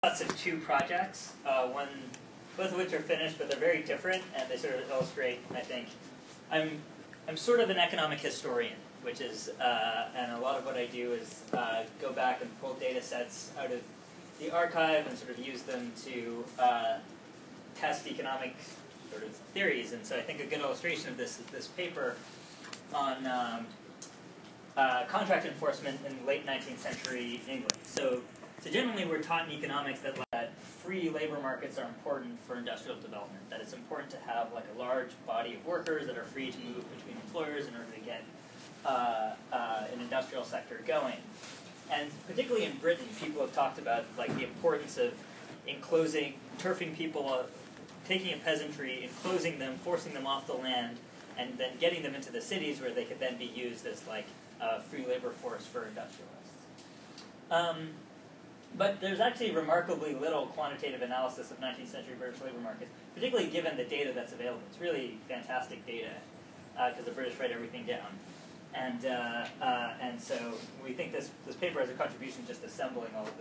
lots of two projects, both of which are finished, but they're very different, and they sort of illustrate, I think, I'm sort of an economic historian, which is, and a lot of what I do is go back and pull data sets out of the archive and sort of use them to test economic sort of theories. And so I think a good illustration of this is this paper on contract enforcement in late 19th century England. So generally we're taught in economics that free labor markets are important for industrial development, that it's important to have like a large body of workers that are free to move between employers in order to get an industrial sector going. And particularly in Britain, people have talked about like the importance of enclosing, turfing people, taking a peasantry, enclosing them, forcing them off the land, and then getting them into the cities where they could then be used as like a free labor force for industrialists. But there's actually remarkably little quantitative analysis of 19th century British labor markets, particularly given the data that's available. It's really fantastic data because the British write everything down. And so we think this paper has a contribution just assembling all of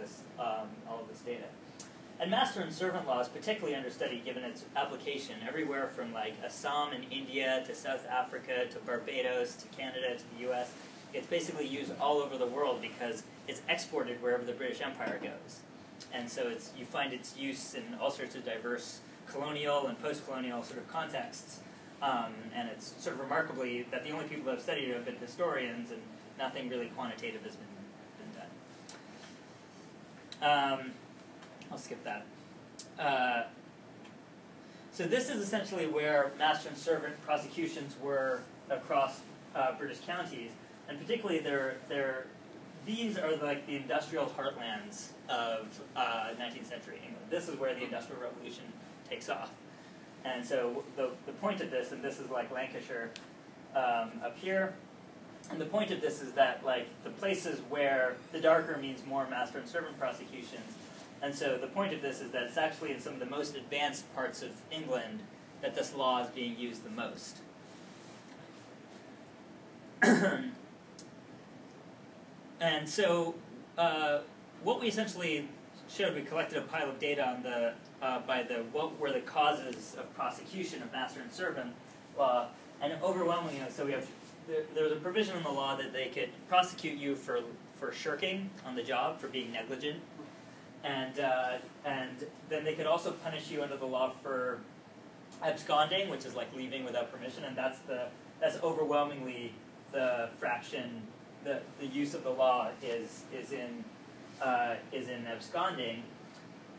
this data. And master and servant law is particularly understudied given its application everywhere from like Assam in India to South Africa to Barbados to Canada to the US. It's basically used all over the world because it's exported wherever the British Empire goes. And so you find its use in all sorts of diverse colonial and post-colonial sort of contexts. And it's sort of remarkably that the only people who have studied it have been historians, and nothing really quantitative has been done. I'll skip that. So this is essentially where master and servant prosecutions were across British counties, and particularly these are like the industrial heartlands of 19th century England. This is where the Industrial Revolution takes off. And so the point of this, and this is like Lancashire up here, and the point of this is that like the places where the darker means more master and servant prosecutions, and so the point of this is that it's actually in some of the most advanced parts of England that this law is being used the most. And so what we essentially showed, we collected a pile of data on what were the causes of prosecution of master and servant law, and overwhelmingly, so there was a provision in the law that they could prosecute you for shirking on the job, for being negligent, and then they could also punish you under the law for absconding, which is like leaving without permission, and that's overwhelmingly the fraction. The use of the law is in absconding.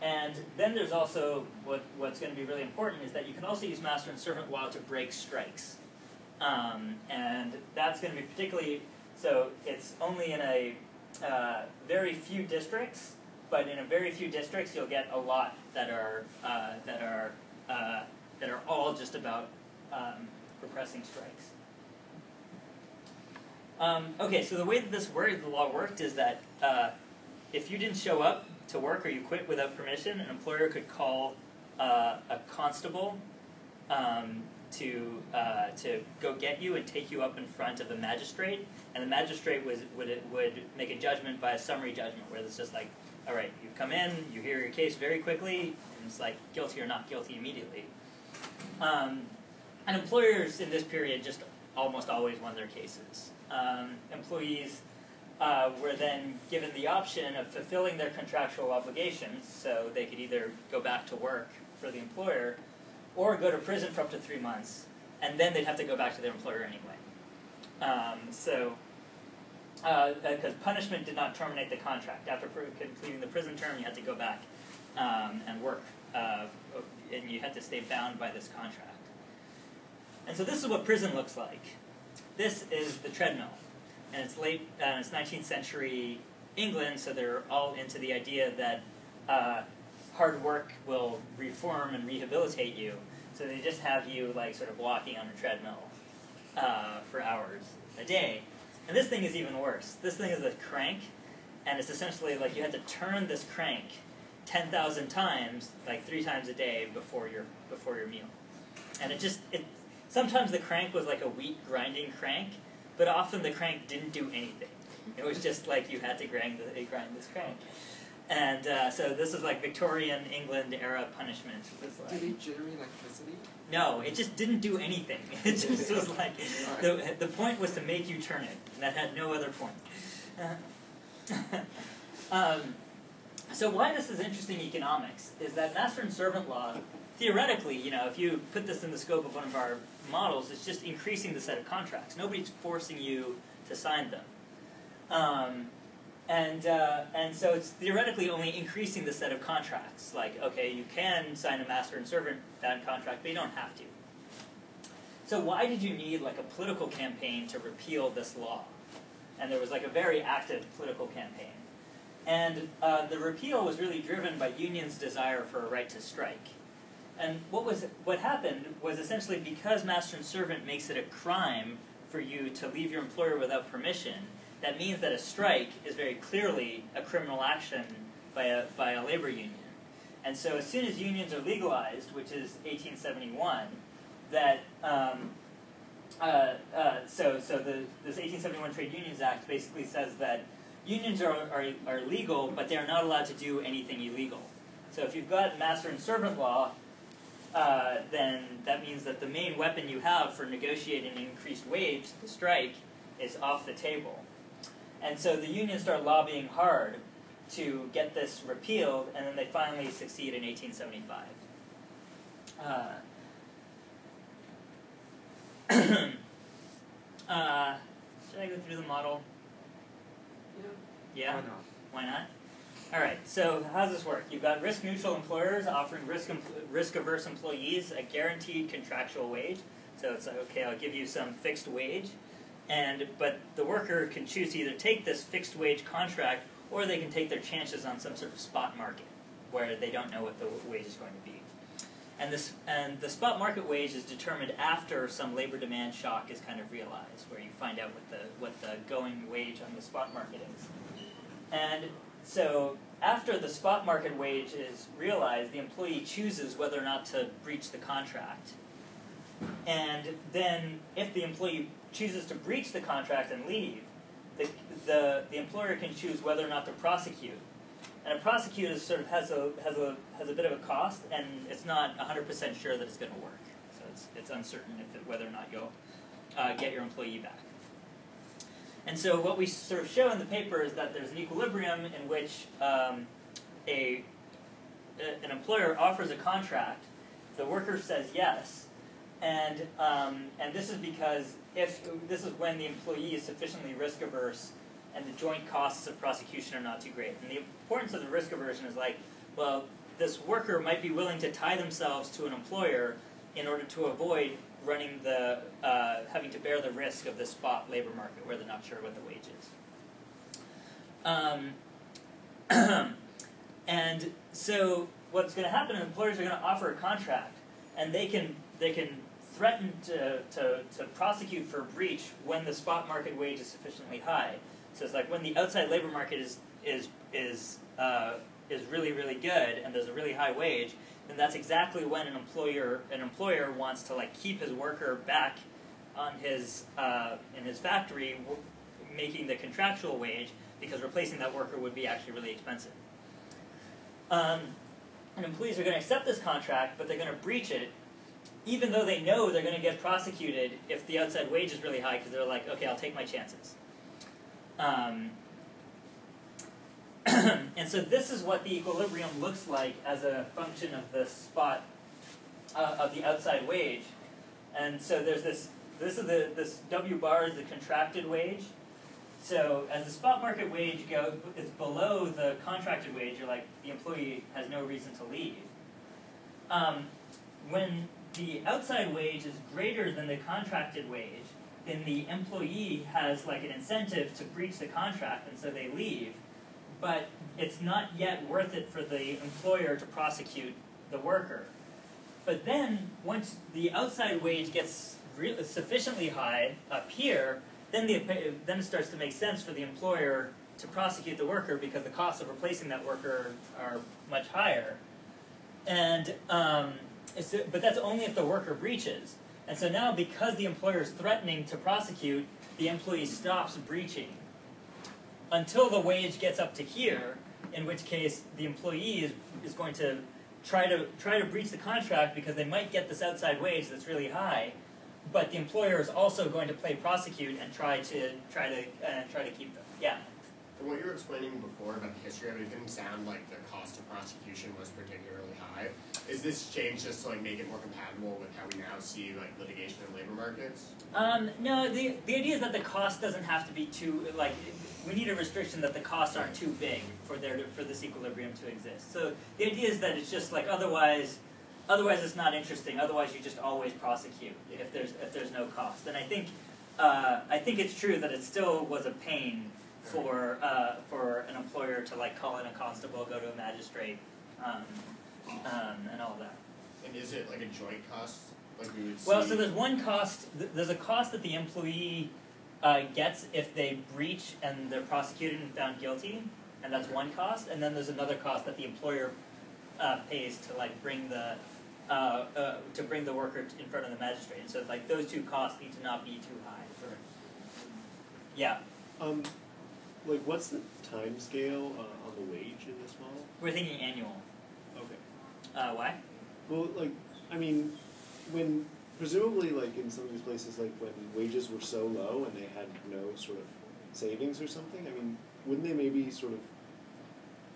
And then there's also what's going to be really important is that you can also use master and servant law to break strikes. And that's going to be particularly, so it's only in a very few districts, but in a very few districts you'll get a lot that are all just about repressing strikes. Okay, so the way that the law worked is that if you didn't show up to work or you quit without permission, an employer could call a constable to go get you and take you up in front of the magistrate, and the magistrate would make a judgment by a summary judgment where it's just like, all right, you come in, you hear your case very quickly, and it's like guilty or not guilty immediately. And employers in this period just almost always won their cases. Employees were then given the option of fulfilling their contractual obligations, so they could either go back to work for the employer or go to prison for up to 3 months, and then they'd have to go back to their employer anyway. Because punishment did not terminate the contract. After completing the prison term, you had to go back and work, and you had to stay bound by this contract. And so this is what prison looks like. This is the treadmill, and it's it's 19th century England, so they're all into the idea that hard work will reform and rehabilitate you. So they just have you like sort of walking on a treadmill for hours a day. And this thing is even worse. This thing is a crank, and it's essentially like you had to turn this crank 10,000 times, like 3 times a day before your meal. And sometimes the crank was like a wheat grinding crank, but often the crank didn't do anything. It was just like you had to grind this crank. And so this is like Victorian England era punishment. Did it generate electricity? No, it just didn't do anything. It just was like, the point was to make you turn it, and that had no other point. So why this is interesting economics is that master and servant law, theoretically, if you put this in the scope of one of our models, it's just increasing the set of contracts. Nobody's forcing you to sign them. And so it's theoretically only increasing the set of contracts. Like, okay, you can sign a master and servant contract, but you don't have to. So why did you need like a political campaign to repeal this law? And there was like a very active political campaign. And the repeal was really driven by unions' desire for a right to strike. And what happened was essentially because master and servant makes it a crime for you to leave your employer without permission, that means that a strike is very clearly a criminal action by a labor union. And so as soon as unions are legalized, which is 1871, that this 1871 Trade Unions Act basically says that unions are legal, but they are not allowed to do anything illegal. So if you've got master and servant law, then that means that the main weapon you have for negotiating an increased wage, the strike, is off the table. And so the unions start lobbying hard to get this repealed, and then they finally succeed in 1875. Should I go through the model? Yeah? Why not? Why not? All right, so how does this work? You've got risk-neutral employers offering risk-averse employees a guaranteed contractual wage. So it's like, okay, I'll give you some fixed wage, but the worker can choose to either take this fixed wage contract or they can take their chances on some sort of spot market where they don't know what the wage is going to be. And the spot market wage is determined after some labor demand shock is kind of realized, where you find out what the going wage on the spot market is. And so after the spot market wage is realized, the employee chooses whether or not to breach the contract. And then if the employee chooses to breach the contract and leave, the employer can choose whether or not to prosecute. And a prosecute sort of has a bit of a cost, and it's not 100% sure that it's going to work. So it's uncertain whether or not you'll get your employee back. And so what we sort of show in the paper is that there's an equilibrium in which an employer offers a contract, the worker says yes, and this is because this is when the employee is sufficiently risk averse and the joint costs of prosecution are not too great. And the importance of the risk aversion is like, well, this worker might be willing to tie themselves to an employer in order to avoid running having to bear the risk of the spot labor market where they're not sure what the wage is. And so what's going to happen is employers are going to offer a contract, and they can threaten to prosecute for a breach when the spot market wage is sufficiently high. So it's like when the outside labor market is really, really good and there's a really high wage, then that's exactly when an employer wants to like keep his worker back on his in his factory making the contractual wage, because replacing that worker would be actually really expensive. And employees are going to accept this contract, but they're going to breach it, even though they know they're going to get prosecuted if the outside wage is really high, because they're like, okay, I'll take my chances. And so this is what the equilibrium looks like as a function of the spot of the outside wage. And so there's this W bar is the contracted wage. So as the spot market wage is below the contracted wage, you're like, the employee has no reason to leave. When the outside wage is greater than the contracted wage, then the employee has like an incentive to breach the contract, and so they leave. But it's not yet worth it for the employer to prosecute the worker. But then, once the outside wage gets sufficiently high up here, then it starts to make sense for the employer to prosecute the worker, because the costs of replacing that worker are much higher. And but that's only if the worker breaches. And so now, because the employer is threatening to prosecute, the employee stops breaching. Until the wage gets up to here, in which case the employee is going to try to breach the contract because they might get this outside wage that's really high, but the employer is also going to play prosecute and try to keep them. Yeah. From what you were explaining before about the history of it, it didn't sound like the cost of prosecution was particularly high. Is this change just to like make it more compatible with how we now see like litigation in labor markets? No, the idea is that the cost doesn't have to be too like. We need a restriction that the costs aren't too big for this equilibrium to exist. So the idea is that it's just like otherwise it's not interesting. Otherwise you just always prosecute if there's no cost. And I think it's true that it still was a pain for an employer to like call in a constable, go to a magistrate, and all that. And is it like a joint cost? Like we would see? Well, so there's one cost. There's a cost that the employee gets if they breach and they're prosecuted and found guilty, and that's one cost. And then there's another cost that the employer pays to like bring the worker in front of the magistrate. And so like those two costs need to not be too high. Sure. Yeah. Like, what's the time scale on the wage in this model? We're thinking annual. Okay. Why? Well, like, I mean, when presumably, like in some of these places, like when wages were so low and they had no sort of savings or something, I mean, wouldn't they maybe sort of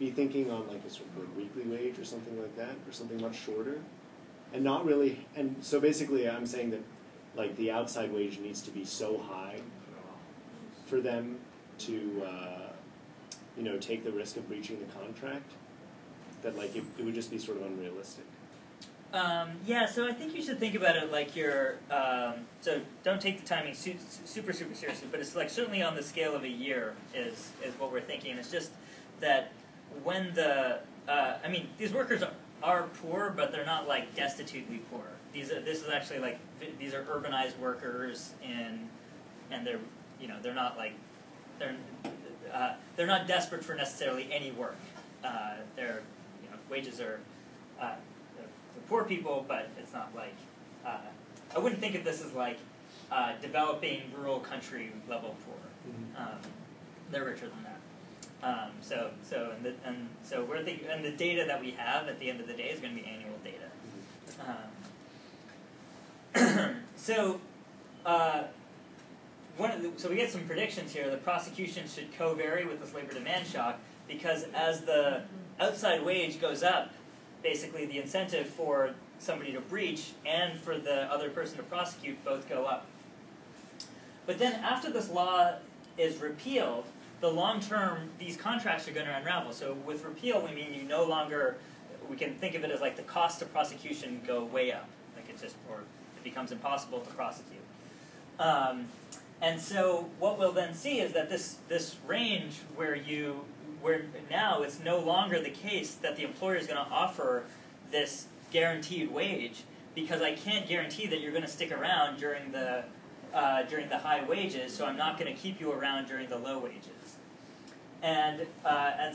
be thinking on like a sort of like weekly wage or something like that, or something much shorter, and not really? And so basically, I'm saying that like the outside wage needs to be so high for them to take the risk of breaching the contract that like it would just be sort of unrealistic. Yeah, so I think you should think about it like you're, so don't take the timing super seriously, but it's like certainly on the scale of a year is what we're thinking. It's just that when these workers are poor, but they're not like destitutely poor. This is actually like, these are urbanized workers and they're not like, they're not desperate for necessarily any work. Their wages are for poor people, but it's not like I wouldn't think of this as like developing rural country level poor. They're richer than that. So we're thinking, and the data that we have at the end of the day is going to be annual data. So we get some predictions here. The prosecution should co-vary with this labor demand shock because as the outside wage goes up, basically the incentive for somebody to breach and for the other person to prosecute both go up. But then after this law is repealed, the long term, these contracts are going to unravel. So with repeal, we mean we can think of it as like the cost of prosecution go way up. Like it becomes impossible to prosecute. And so what we'll then see is that this range where now it's no longer the case that the employer is going to offer this guaranteed wage because I can't guarantee that you're going to stick around during the high wages, so I'm not going to keep you around during the low wages. And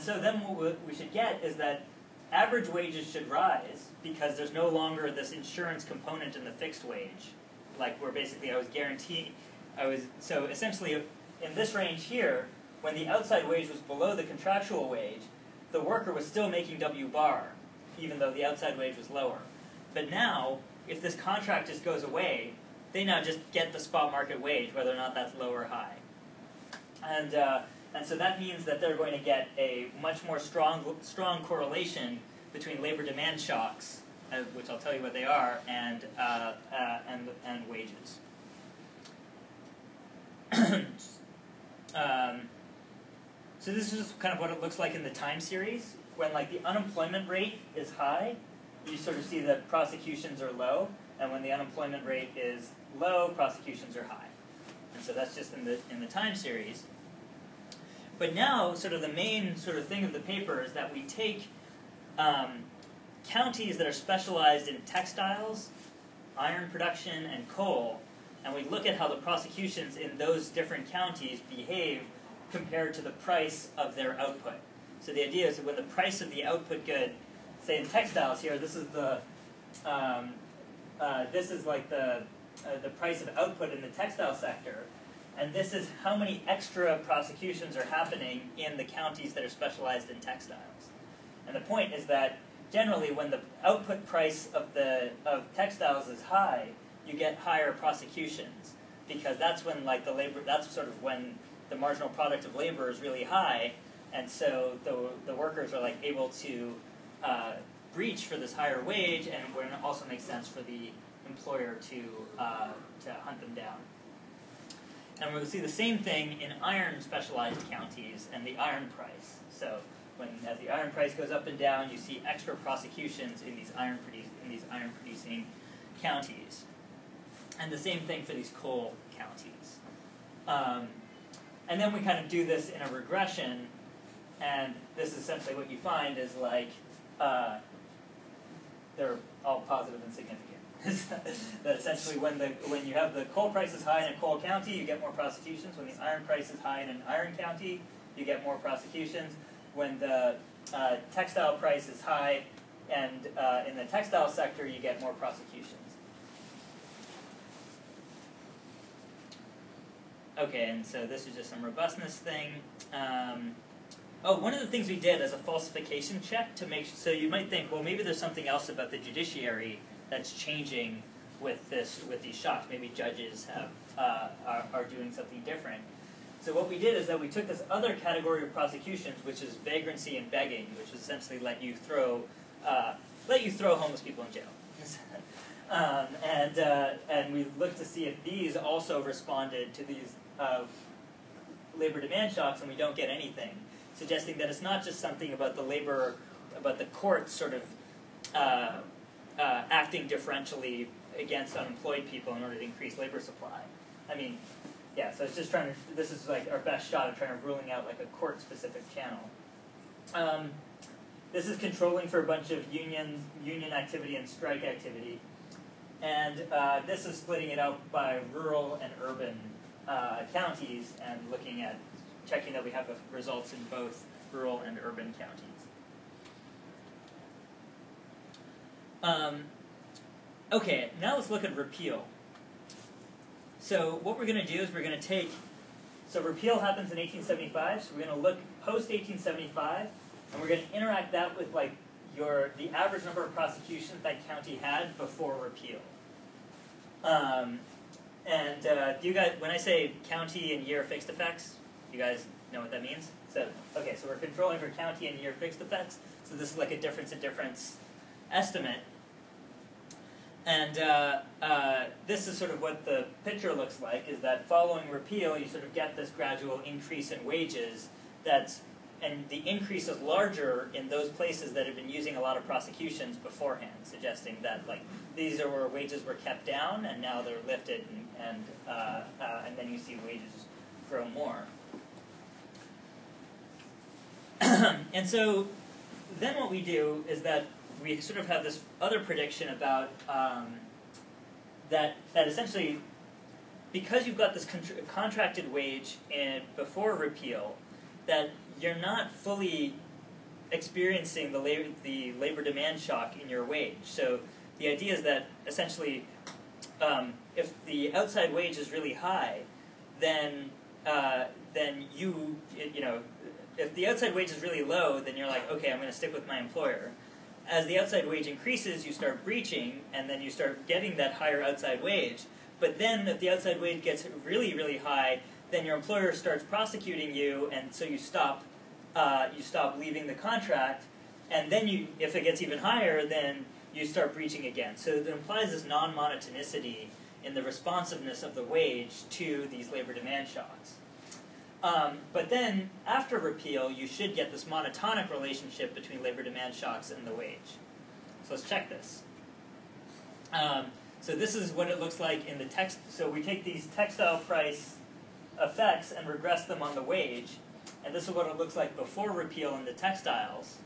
so then what we should get is that average wages should rise because there's no longer this insurance component in the fixed wage, like where basically so essentially in this range here, when the outside wage was below the contractual wage, the worker was still making W bar, even though the outside wage was lower. But now, if this contract just goes away, they now just get the spot market wage, whether or not that's low or high. And so that means that they're going to get a much more strong correlation between labor demand shocks, which I'll tell you what they are, and wages. So this is just kind of what it looks like in the time series. When like the unemployment rate is high, you sort of see that prosecutions are low, and when the unemployment rate is low, prosecutions are high. And so that's just in the time series. But now, sort of the main sort of thing of the paper is that we take counties that are specialized in textiles, iron production, and coal, and we look at how the prosecutions in those different counties behave compared to the price of their output. So the idea is that when the price of the output good, say in textiles here, this is like the price of output in the textile sector. And this is how many extra prosecutions are happening in the counties that are specialized in textiles. And the point is that generally when the output price of textiles is high, you get higher prosecutions, because that's when that's sort of when the marginal product of labor is really high, and so the workers are able to breach for this higher wage, and when it also makes sense for the employer to hunt them down. And we'll see the same thing in iron specialized counties and the iron price. So as the iron price goes up and down, you see extra prosecutions in these iron producing counties. And the same thing for these coal counties. And then we kind of do this in a regression, and this is essentially what you find is they're all positive and significant. That essentially when you have the coal prices high in a coal county, you get more prosecutions. When the iron price is high in an iron county, you get more prosecutions. When the textile price is high and in the textile sector, you get more prosecutions. Okay, and so this is just some robustness thing. One of the things we did as a falsification check to make so you might think, well, maybe there's something else about the judiciary that's changing with these shocks. Maybe judges are doing something different. So what we did is that we took this other category of prosecutions, which is vagrancy and begging, which is essentially let you throw homeless people in jail. And we looked to see if these also responded to these labor demand shocks, and we don't get anything, suggesting that it's not just something about the courts sort of acting differentially against unemployed people in order to increase labor supply. I mean, yeah, so it's just this is our best shot of trying to ruling out a court-specific channel. This is controlling for a bunch of union activity and strike activity. And this is splitting it out by rural and urban counties and checking that we have results in both rural and urban counties. Okay, now let's look at repeal. So what we're going to do is we're going to take, so repeal happens in 1875, so we're going to look post-1875, and we're going to interact that with the average number of prosecutions that county had before repeal. Do you guys, when I say county and year fixed effects, you guys know what that means? So, okay, so we're controlling for county and year fixed effects, so this is a difference in difference estimate. And this is sort of what the picture looks like, is that following repeal, you sort of get this gradual increase in wages and the increase is larger in those places that have been using a lot of prosecutions beforehand, suggesting that these are where wages were kept down and now they're lifted, and then you see wages grow more. And so then what we do is that we sort of have this other prediction about that essentially, because you've got this contracted wage before repeal, that you're not fully experiencing the labor demand shock in your wage. So the idea is that essentially, if the outside wage is really high, then if the outside wage is really low, then you're okay, I'm going to stick with my employer. As the outside wage increases, you start breaching, and then you start getting that higher outside wage. But then if the outside wage gets really, really high, then your employer starts prosecuting you, and so you stop leaving the contract, and then if it gets even higher, then you start breaching again. So it implies this non-monotonicity in the responsiveness of the wage to these labor demand shocks. But then, after repeal, you should get this monotonic relationship between labor demand shocks and the wage. So let's check this. So this is what it looks like in the text. So we take these textile price effects and regress them on the wage, and this is what it looks like before repeal in the textiles,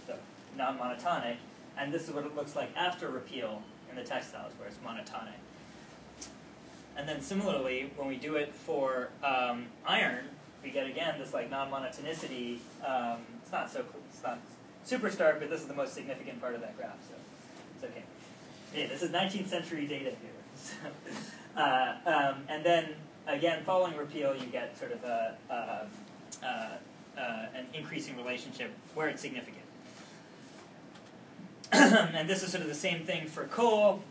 so non-monotonic, and this is what it looks like after repeal in the textiles, where it's monotonic. And then similarly, when we do it for iron, we get again this non-monotonicity. It's not super stark, but this is the most significant part of that graph, so it's okay. Yeah, this is 19th century data here. So, and then again, following repeal, you get sort of an increasing relationship where it's significant. And this is sort of the same thing for coal.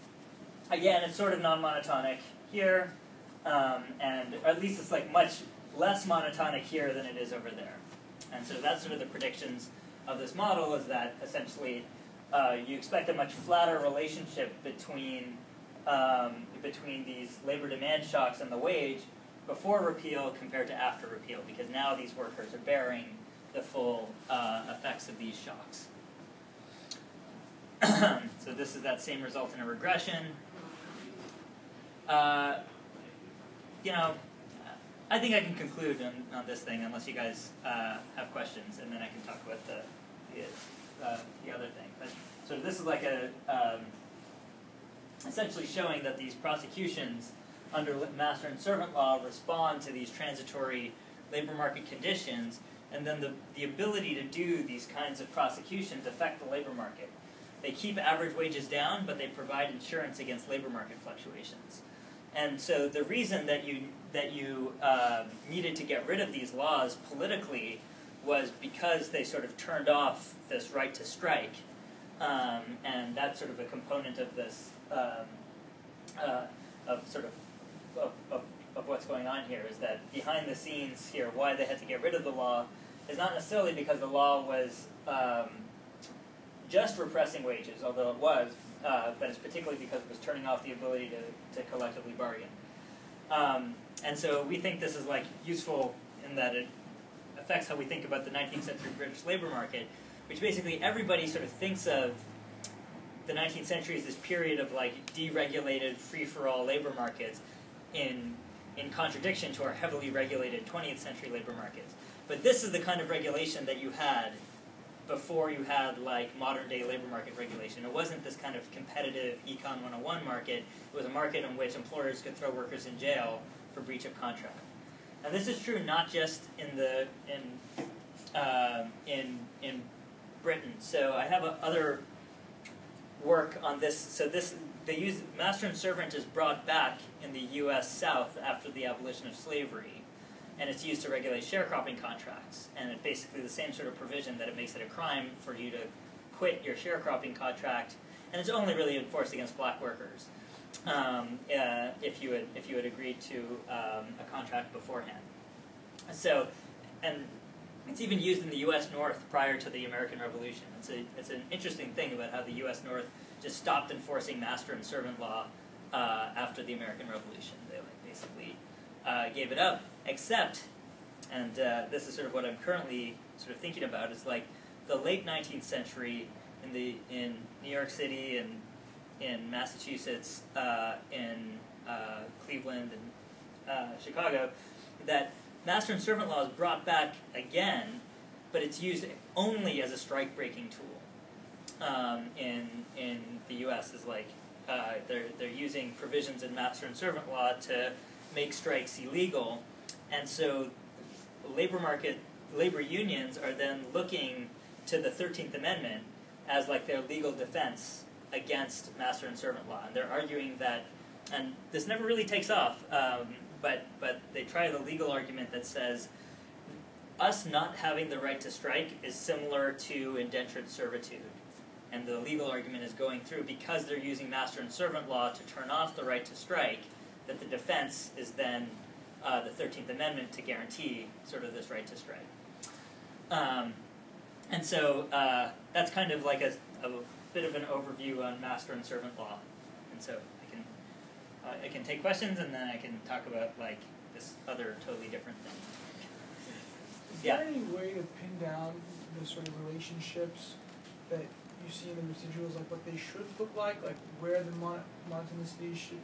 Again, it's sort of non-monotonic here, and at least it's like much less monotonic here than it is over there. And so that's sort of the predictions of this model, is that essentially you expect a much flatter relationship between these labor demand shocks and the wage before repeal compared to after repeal, because now these workers are bearing the full effects of these shocks. So this is that same result in a regression. You know, I think I can conclude on this thing unless you guys have questions, and then I can talk about the other thing. But so this is like essentially showing that these prosecutions under master and servant law respond to these transitory labor market conditions, and then the ability to do these kinds of prosecutions affect the labor market. They keep average wages down, but they provide insurance against labor market fluctuations. And so the reason that you needed to get rid of these laws politically was because they sort of turned off this right to strike, and that's sort of a component of this of what's going on here, is that behind the scenes here, why they had to get rid of the law is not necessarily because the law was just repressing wages, although it was, but it's particularly because it was turning off the ability to collectively bargain. And so we think this is like useful in that it affects how we think about the 19th century British labor market, which basically everybody sort of thinks of the 19th century as this period of like deregulated, free-for-all labor markets in contradiction to our heavily regulated 20th century labor markets. But this is the kind of regulation that you had before you had like modern day labor market regulation. It wasn't this kind of competitive Econ 101 market. It was a market in which employers could throw workers in jail for breach of contract. And this is true not just in Britain. So I have other work on this. So they use master and servant is brought back in the U.S. South after the abolition of slavery, and it's used to regulate sharecropping contracts. And it's basically the same sort of provision that it makes it a crime for you to quit your sharecropping contract, and it's only really enforced against black workers if you had agreed to a contract beforehand. So, and it's even used in the U.S. North prior to the American Revolution. It's an interesting thing about how the U.S. North just stopped enforcing master and servant law after the American Revolution. They basically gave it up, except, and this is sort of what I'm currently sort of thinking about, is like the late 19th century in New York City and in Massachusetts, in Cleveland and Chicago, that master and servant law is brought back again, but it's used only as a strike-breaking tool. In the U.S. is like they're using provisions in master and servant law to make strikes illegal, and so labor unions are then looking to the 13th Amendment as like their legal defense against master and servant law, and they're arguing that, and this never really takes off, but they try the legal argument that says us not having the right to strike is similar to indentured servitude. And the legal argument is going through, because they're using master and servant law to turn off the right to strike, that the defense is then the 13th Amendment to guarantee sort of this right to strike. And so that's kind of like a bit of an overview on master and servant law. And so I can take questions, and then I can talk about like this other totally different thing. Is there any way to pin down the sort of relationships that you see in the residuals, like what they should look like where the non-monotonicity should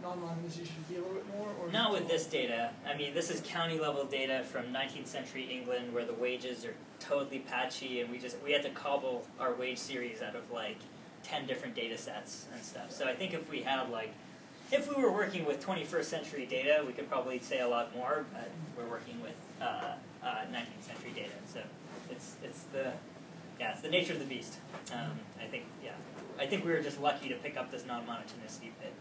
be a little bit more? Or not with this data. I mean, this is county-level data from 19th century England, where the wages are totally patchy, and we had to cobble our wage series out of like 10 different data sets and stuff. So I think if we were working with 21st century data, we could probably say a lot more, but we're working with 19th century data. So it's the nature of the beast. I think we were just lucky to pick up this non-monotonicity bit.